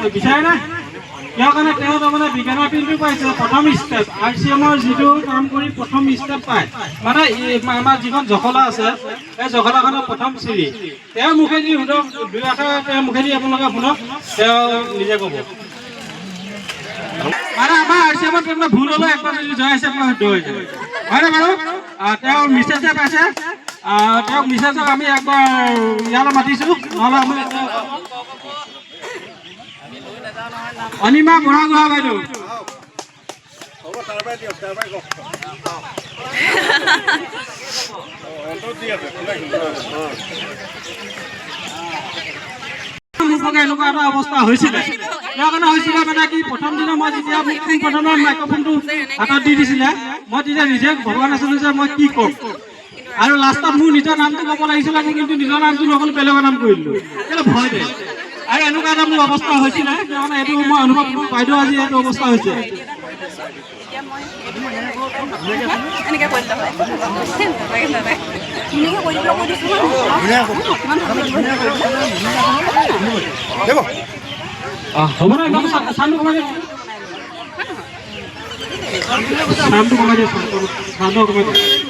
বিচাৰে না কিয় কাৰণে তেওঁ তাৰমানে বিজ্ঞানৰ পিলটো পাইছে প্ৰথম ষ্টেপ RCMৰ যিটো কাম কৰি প্ৰথম ষ্টেপ পায় মানে আমাৰ যিখন জখলা আছে এই জখলাখনৰ প্ৰথম চিৰি তেওঁৰ মুখেদি শুনক দুই আখৰ তেওঁৰ মুখেদি আপোনালোকে শুনক তেওঁ নিজে ক'ব মানে আমাৰ RCMত আপোনাৰ ভুল হ'লে একবাৰ যদি জয় আছে আপোনাৰ শুদ্ধ হৈ যায় হয়নে বাৰু তেওঁ মেছেজে পাইছে তেওঁক মেছেজক আমি একবাৰ ইয়ালৈ মাতিছোঁ নহ'লে আমি অনিমা বুঢ়াগোহাঁই বাইদেউ এনেকুৱা এটা অৱস্থা হৈছিলে ইয়াৰ কাৰণে হৈছিলে মানে কি প্ৰথম দিনা মই যেতিয়া প্ৰথমৰ মাইক্ৰফোনটো হাতত দি দিছিলে মই তেতিয়া নিজে ভবা নাছিলোঁ যে মই কি ক'ম আৰু লাষ্টত মোৰ নিজৰ নামটো ক'ব লাগিছিলে মই কিন্তু নিজৰ নামটো নক'লো বেলেগৰ নাম কৰিলোঁ কেলৈ ভয় দে আৰু এনেকুৱা এটা মোৰ অৱস্থা হৈছিলে মানে এইটো মই অনুভৱ কৰোঁ বাইদেউ আজি এইটো অৱস্থা হৈছে হ'ব না চাউণ্ডটো কমাই দিয়ে চাউণ্ডটো কমাই দিয়ে